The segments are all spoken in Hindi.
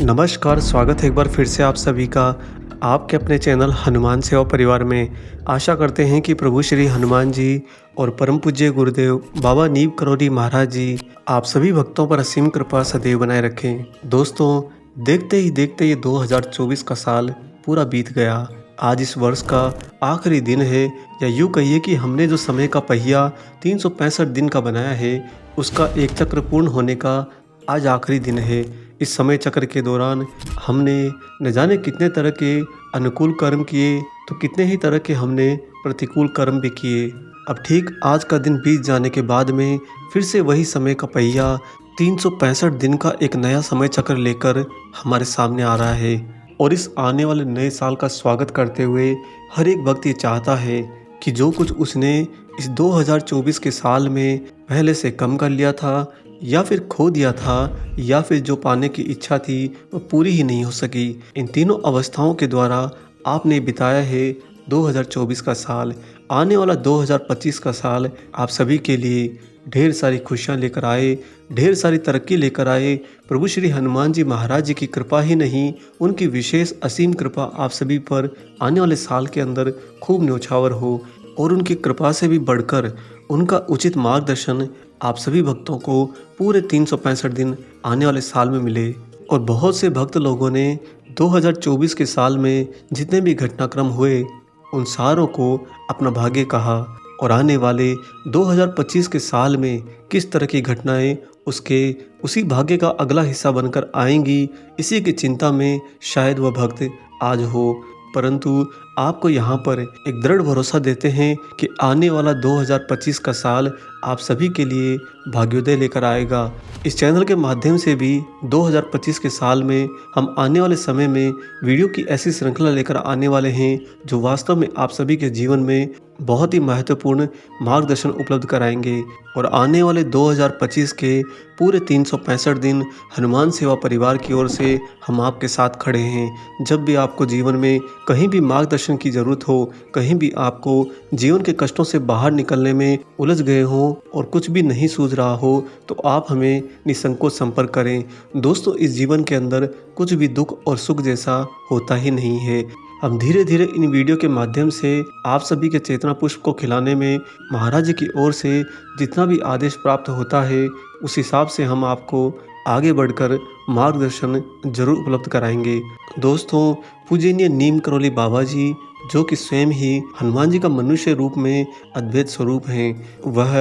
नमस्कार, स्वागत है एक बार फिर से आप सभी का आपके अपने चैनल हनुमान सेवा परिवार में। आशा करते हैं कि प्रभु श्री हनुमान जी और परम पूज्य गुरुदेव बाबा नीम करौली महाराज जी आप सभी भक्तों पर असीम कृपा सदैव बनाए रखें। दोस्तों, देखते ही देखते ये 2024 का साल पूरा बीत गया। आज इस वर्ष का आखिरी दिन है, या यूँ कहिए कि हमने जो समय का पहिया 365 दिन का बनाया है, उसका एक चक्र पूर्ण होने का आज आखिरी दिन है। इस समय चक्र के दौरान हमने न जाने कितने तरह के अनुकूल कर्म किए, तो कितने ही तरह के हमने प्रतिकूल कर्म भी किए। अब ठीक आज का दिन बीत जाने के बाद में फिर से वही समय का पहिया 365 दिन का एक नया समय चक्र लेकर हमारे सामने आ रहा है। और इस आने वाले नए साल का स्वागत करते हुए हर एक व्यक्ति चाहता है कि जो कुछ उसने इस 2024 के साल में पहले से कम कर लिया था, या फिर खो दिया था, या फिर जो पाने की इच्छा थी वो पूरी ही नहीं हो सकी, इन तीनों अवस्थाओं के द्वारा आपने बिताया है 2024 का साल। आने वाला 2025 का साल आप सभी के लिए ढेर सारी खुशियाँ लेकर आए, ढेर सारी तरक्की लेकर आए। प्रभु श्री हनुमान जी महाराज जी की कृपा ही नहीं, उनकी विशेष असीम कृपा आप सभी पर आने वाले साल के अंदर खूब न्यौछावर हो, और उनकी कृपा से भी बढ़कर उनका उचित मार्गदर्शन आप सभी भक्तों को पूरे 365 दिन आने वाले साल में मिले। और बहुत से भक्त लोगों ने 2024 के साल में जितने भी घटनाक्रम हुए, उन सारों को अपना भाग्य कहा, और आने वाले 2025 के साल में किस तरह की घटनाएं उसी भाग्य का अगला हिस्सा बनकर आएंगी, इसी की चिंता में शायद वह भक्त आज हो। परंतु आपको यहाँ पर एक दृढ़ भरोसा देते हैं कि आने वाला 2025 का साल आप सभी के लिए भाग्योदय लेकर आएगा। इस चैनल के माध्यम से भी 2025 के साल में हम आने वाले समय में वीडियो की ऐसी श्रृंखला लेकर आने वाले हैं जो वास्तव में आप सभी के जीवन में बहुत ही महत्वपूर्ण मार्गदर्शन उपलब्ध कराएंगे। और आने वाले 2025 के पूरे 365 दिन हनुमान सेवा परिवार की ओर से हम आपके साथ खड़े हैं। जब भी आपको जीवन में कहीं भी मार्गदर्शन की ज़रूरत हो, कहीं भी आपको जीवन के कष्टों से बाहर निकलने में उलझ गए हों और कुछ भी नहीं सूझ रहा हो, तो आप हमें निसंकोच संपर्क करें। दोस्तों, इस जीवन के अंदर कुछ भी दुख और सुख जैसा होता ही नहीं है। हम धीरे धीरे इन वीडियो के माध्यम से आप सभी के चेतना पुष्प को खिलाने में महाराज जी की ओर से जितना भी आदेश प्राप्त होता है, उस हिसाब से हम आपको आगे बढ़कर मार्गदर्शन जरूर उपलब्ध कराएंगे। दोस्तों, पूजनीय नीम करौली बाबा जी, जो कि स्वयं ही हनुमान जी का मनुष्य रूप में अद्वैत स्वरूप हैं, वह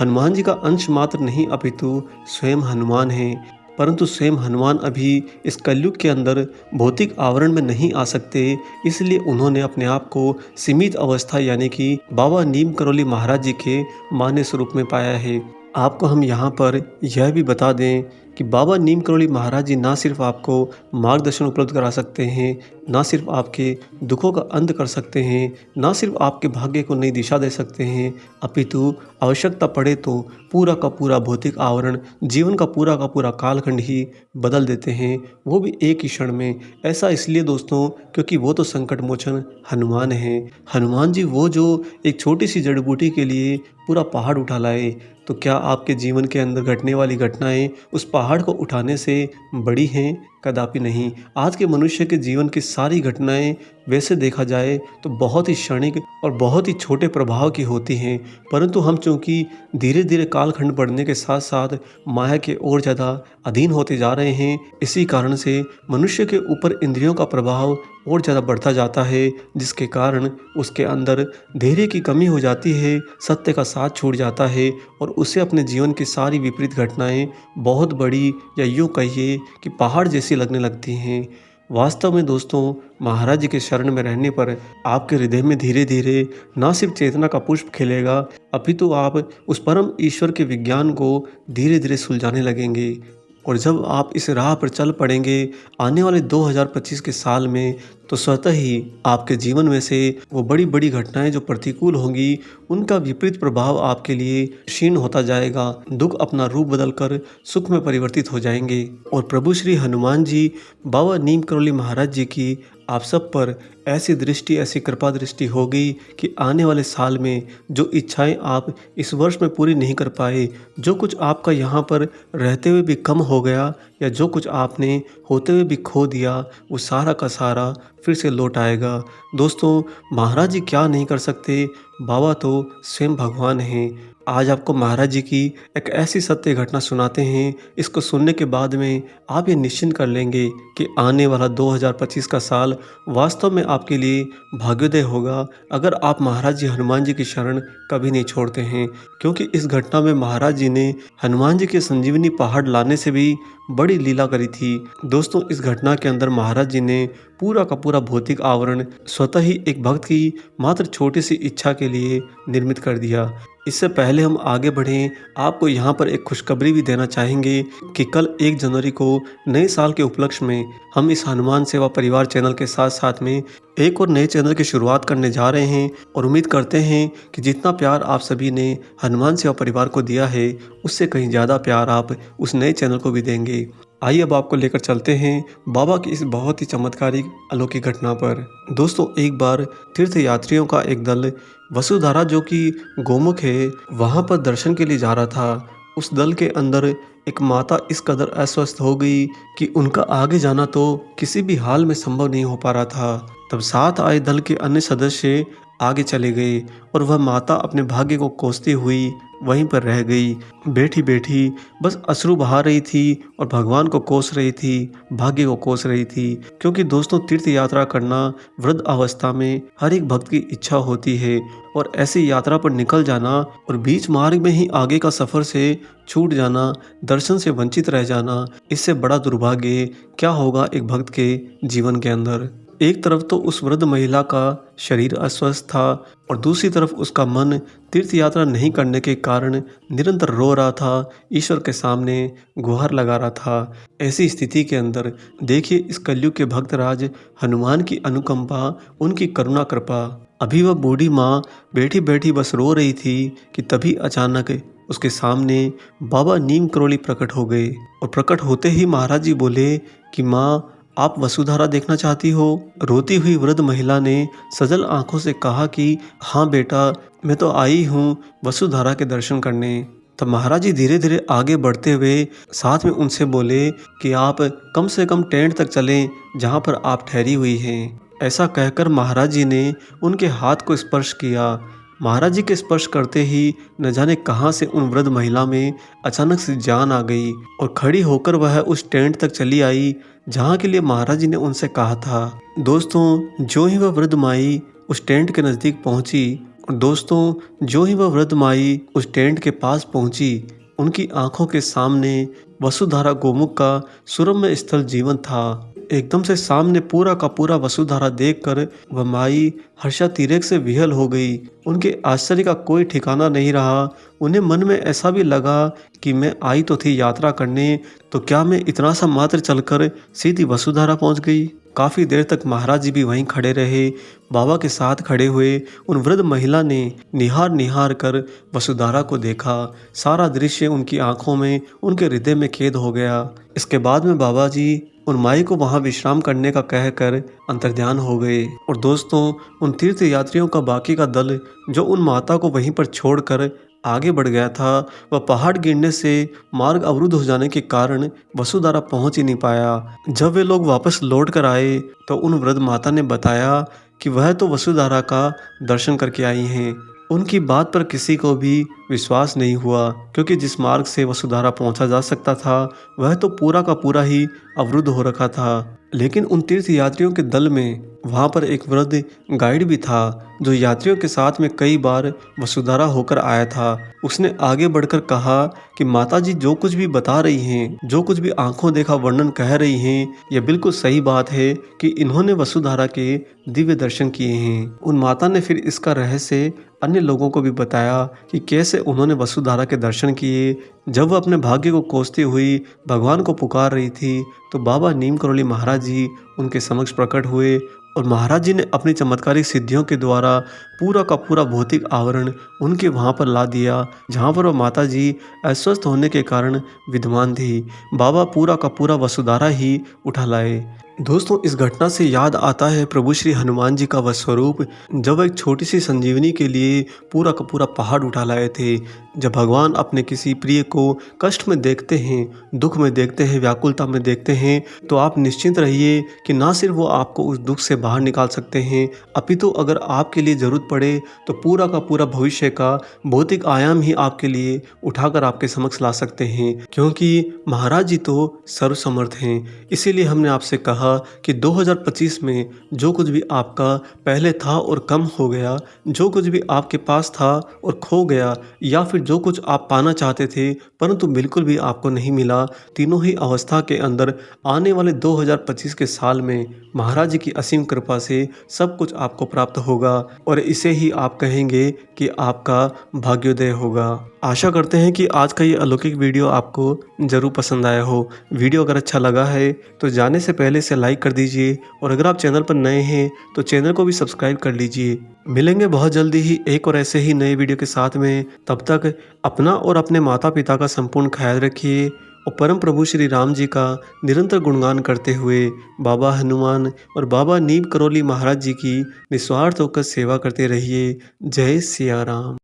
हनुमान जी का अंश मात्र नहीं अपितु स्वयं हनुमान हैं। परंतु स्वयं हनुमान अभी इस कलयुग के अंदर भौतिक आवरण में नहीं आ सकते, इसलिए उन्होंने अपने आप को सीमित अवस्था यानी कि बाबा नीम करौली महाराज जी के मान्य स्वरूप में पाया है। आपको हम यहाँ पर यह भी बता दें कि बाबा नीम करौली महाराज जी ना सिर्फ आपको मार्गदर्शन उपलब्ध करा सकते हैं, ना सिर्फ आपके दुखों का अंत कर सकते हैं, ना सिर्फ आपके भाग्य को नई दिशा दे सकते हैं, अपितु आवश्यकता पड़े तो पूरा का पूरा भौतिक आवरण, जीवन का पूरा कालखंड ही बदल देते हैं, वो भी एक ही क्षण में। ऐसा इसलिए दोस्तों, क्योंकि वो तो संकट मोचन हनुमान हैं। हनुमान जी वो जो एक छोटी सी जड़ी बूटी के लिए पूरा पहाड़ उठा लाए, तो क्या आपके जीवन के अंदर घटने वाली घटनाएं उस पहाड़ को उठाने से बड़ी हैं? कदापि नहीं। आज के मनुष्य के जीवन की सारी घटनाएं वैसे देखा जाए तो बहुत ही क्षणिक और बहुत ही छोटे प्रभाव की होती हैं, परंतु हम चूँकि धीरे धीरे कालखंड बढ़ने के साथ साथ माया के और ज़्यादा अधीन होते जा रहे हैं, इसी कारण से मनुष्य के ऊपर इंद्रियों का प्रभाव और ज़्यादा बढ़ता जाता है, जिसके कारण उसके अंदर धैर्य की कमी हो जाती है, सत्य का साथ छूट जाता है, और उसे अपने जीवन की सारी विपरीत घटनाएं बहुत बड़ी, या यूँ कहिए कि पहाड़ जैसी लगने लगती हैं। वास्तव में दोस्तों, महाराज जी के शरण में रहने पर आपके हृदय में धीरे धीरे ना सिर्फ चेतना का पुष्प खिलेगा, अपितु आप उस परम ईश्वर के विज्ञान को धीरे धीरे सुलझाने लगेंगे। और जब आप इस राह पर चल पड़ेंगे आने वाले 2025 के साल में, तो स्वतः ही आपके जीवन में से वो बड़ी बड़ी घटनाएं जो प्रतिकूल होंगी, उनका विपरीत प्रभाव आपके लिए क्षीण होता जाएगा। दुख अपना रूप बदलकर सुख में परिवर्तित हो जाएंगे। और प्रभु श्री हनुमान जी बाबा नीम करौली महाराज जी की आप सब पर ऐसी दृष्टि, ऐसी कृपा दृष्टि होगी कि आने वाले साल में जो इच्छाएं आप इस वर्ष में पूरी नहीं कर पाए, जो कुछ आपका यहाँ पर रहते हुए भी कम हो गया, या जो कुछ आपने होते हुए भी खो दिया वो सारा का सारा फिर से लौट आएगा। दोस्तों, महाराज जी क्या नहीं कर सकते, बाबा तो स्वयं भगवान हैं। आज आपको महाराज जी की एक ऐसी सत्य घटना सुनाते हैं, इसको सुनने के बाद में आप ये निश्चिंत कर लेंगे कि आने वाला 2025 का साल वास्तव में आपके लिए भाग्योदय होगा अगर आप महाराज जी हनुमान जी की शरण कभी नहीं छोड़ते हैं। क्योंकि इस घटना में महाराज जी ने हनुमान जी के संजीवनी पहाड़ लाने से भी बड़ी लीला करी थी। दोस्तों, इस घटना के अंदर महाराज जी ने पूरा का पूरा भौतिक आवरण स्वतः ही एक भक्त की मात्र छोटी सी इच्छा के लिए निर्मित कर दिया। इससे पहले हम आगे बढ़ें, आपको यहाँ पर एक खुशखबरी भी देना चाहेंगे कि कल 1 जनवरी को नए साल के उपलक्ष्य में हम इस हनुमान सेवा परिवार चैनल के साथ साथ में एक और नए चैनल की शुरुआत करने जा रहे हैं और उम्मीद करते हैं कि जितना प्यार आप सभी ने हनुमान सेवा परिवार को दिया है उससे कहीं ज़्यादा प्यार आप उस नए चैनल को भी देंगे। आइए अब आपको लेकर चलते हैं बाबा की इस बहुत ही चमत्कारिक अलौकिक घटना पर। दोस्तों, एक बार तीर्थ यात्रियों का एक दल वसुधारा जो कि गोमुख है वहां पर दर्शन के लिए जा रहा था। उस दल के अंदर एक माता इस कदर अस्वस्थ हो गई कि उनका आगे जाना तो किसी भी हाल में संभव नहीं हो पा रहा था। तब साथ आए दल के अन्य सदस्य आगे चले गए और वह माता अपने भाग्य को कोसती हुई वहीं पर रह गई। बैठी बैठी बस अश्रु बहा रही थी और भगवान को कोस रही थी, भाग्य को कोस रही थी। क्योंकि दोस्तों, तीर्थ यात्रा करना वृद्ध अवस्था में हर एक भक्त की इच्छा होती है और ऐसी यात्रा पर निकल जाना और बीच मार्ग में ही आगे का सफर से छूट जाना, दर्शन से वंचित रह जाना, इससे बड़ा दुर्भाग्य क्या होगा एक भक्त के जीवन के अंदर। एक तरफ तो उस वृद्ध महिला का शरीर अस्वस्थ था और दूसरी तरफ उसका मन तीर्थ यात्रा नहीं करने के कारण निरंतर रो रहा था, ईश्वर के सामने गुहार लगा रहा था। ऐसी स्थिति के अंदर देखिए इस कलयुग के भक्तराज हनुमान की अनुकंपा, उनकी करुणा कृपा। अभी वह बूढ़ी माँ बैठी बैठी बस रो रही थी कि तभी अचानक उसके सामने बाबा नीम करोली प्रकट हो गए और प्रकट होते ही महाराज जी बोले कि माँ, आप वसुधारा देखना चाहती हो? रोती हुई वृद्ध महिला ने सजल आंखों से कहा कि हाँ बेटा, मैं तो आई हूँ वसुधारा के दर्शन करने। तब महाराज जी धीरे धीरे आगे बढ़ते हुए साथ में उनसे बोले कि आप कम से कम टेंट तक चलें जहाँ पर आप ठहरी हुई हैं। ऐसा कहकर महाराज जी ने उनके हाथ को स्पर्श किया। महाराज जी के स्पर्श करते ही न जाने कहां से उन वृद्ध महिला में अचानक से जान आ गई और खड़ी होकर वह उस टेंट तक चली आई जहां के लिए महाराज जी ने उनसे कहा था। दोस्तों, जो ही वह वृद्ध माई उस टेंट के नज़दीक पहुंची और दोस्तों जो ही वह वृद्ध माई उस टेंट के पास पहुंची, उनकी आंखों के सामने वसुधारा गोमुख का सुरम्य स्थल जीवन था। एकदम से सामने पूरा का पूरा वसुधारा देखकर वह माई हर्षातिरेक से विह्वल हो गई। उनके आश्चर्य का कोई ठिकाना नहीं रहा। उन्हें मन में ऐसा भी लगा कि मैं आई तो थी यात्रा करने, तो क्या मैं इतना सा मात्र चलकर सीधी वसुधारा पहुंच गई। काफ़ी देर तक महाराज जी भी वहीं खड़े रहे। बाबा के साथ खड़े हुए उन वृद्ध महिला ने निहार निहार कर वसुधारा को देखा। सारा दृश्य उनकी आंखों में, उनके हृदय में कैद हो गया। इसके बाद में बाबा जी उन माई को वहां विश्राम करने का कहकर अंतर्ध्यान हो गए और दोस्तों, उन तीर्थ यात्रियों का बाकी का दल जो उन माता को वहीं पर छोड़कर आगे बढ़ गया था, वह पहाड़ गिरने से मार्ग अवरुद्ध हो जाने के कारण वसुधारा पहुंच ही नहीं पाया। जब वे लोग वापस लौट कर आए तो उन वृद्ध माता ने बताया कि वह तो वसुधारा का दर्शन करके आई हैं। उनकी बात पर किसी को भी विश्वास नहीं हुआ, क्योंकि जिस मार्ग से वसुधारा पहुंचा जा सकता था वह तो पूरा का पूरा ही अवरुद्ध हो रखा था। लेकिन उन तीर्थ यात्रियों के दल में वहां पर एक वृद्ध गाइड भी था जो यात्रियों के साथ में कई बार वसुधारा होकर आया था। उसने आगे बढ़कर कहा कि माताजी जो कुछ भी बता रही हैं, जो कुछ भी आंखों देखा वर्णन कह रही हैं, यह बिल्कुल सही बात है कि इन्होंने वसुधारा के दिव्य दर्शन किए हैं। उन माता ने फिर इसका रहस्य अन्य लोगों को भी बताया कि कैसे उन्होंने वसुधारा के दर्शन किए। जब वह अपने भाग्य को कोसती हुई भगवान को पुकार रही थी तो बाबा नीम करोली महाराज जी उनके समक्ष प्रकट हुए और महाराज जी ने अपनी चमत्कारिक सिद्धियों के द्वारा पूरा का पूरा भौतिक आवरण उनके वहां पर ला दिया जहां पर वह माता जी अस्वस्थ होने के कारण विद्यमान थी। बाबा पूरा का पूरा वसुधारा ही उठा लाए। दोस्तों, इस घटना से याद आता है प्रभु श्री हनुमान जी का वह स्वरूप, जब वह एक छोटी सी संजीवनी के लिए पूरा का पूरा पहाड़ उठा लाए थे। जब भगवान अपने किसी प्रिय को कष्ट में देखते हैं, दुख में देखते हैं, व्याकुलता में देखते हैं, तो आप निश्चिंत रहिए कि ना सिर्फ वो आपको उस दुख से बाहर निकाल सकते हैं, अपितु अगर आपके लिए ज़रूरत पड़े तो पूरा का पूरा भविष्य का भौतिक आयाम ही आपके लिए उठाकर आपके समक्ष ला सकते हैं, क्योंकि महाराज जी तो सर्वसमर्थ हैं। इसीलिए हमने आपसे कहा कि 2025 में जो कुछ भी आपका पहले था और कम हो गया, जो कुछ भी आपके पास था और खो गया, या फिर जो कुछ आप पाना चाहते थे परंतु बिल्कुल भी आपको नहीं मिला, तीनों ही अवस्था के अंदर आने वाले 2025 के साल में महाराज जी की असीम कृपा से सब कुछ आपको प्राप्त होगा और इसे ही आप कहेंगे कि आपका भाग्योदय होगा। आशा करते हैं कि आज का ये अलौकिक वीडियो आपको ज़रूर पसंद आया हो। वीडियो अगर अच्छा लगा है तो जाने से पहले इसे लाइक कर दीजिए और अगर आप चैनल पर नए हैं तो चैनल को भी सब्सक्राइब कर लीजिए। मिलेंगे बहुत जल्दी ही एक और ऐसे ही नए वीडियो के साथ में। तब तक अपना और अपने माता पिता का संपूर्ण ख्याल रखिए और परम प्रभु श्री राम जी का निरंतर गुणगान करते हुए बाबा हनुमान और बाबा नीम करोली महाराज जी की निस्वार्थ होकर सेवा करते रहिए। जय सिया राम।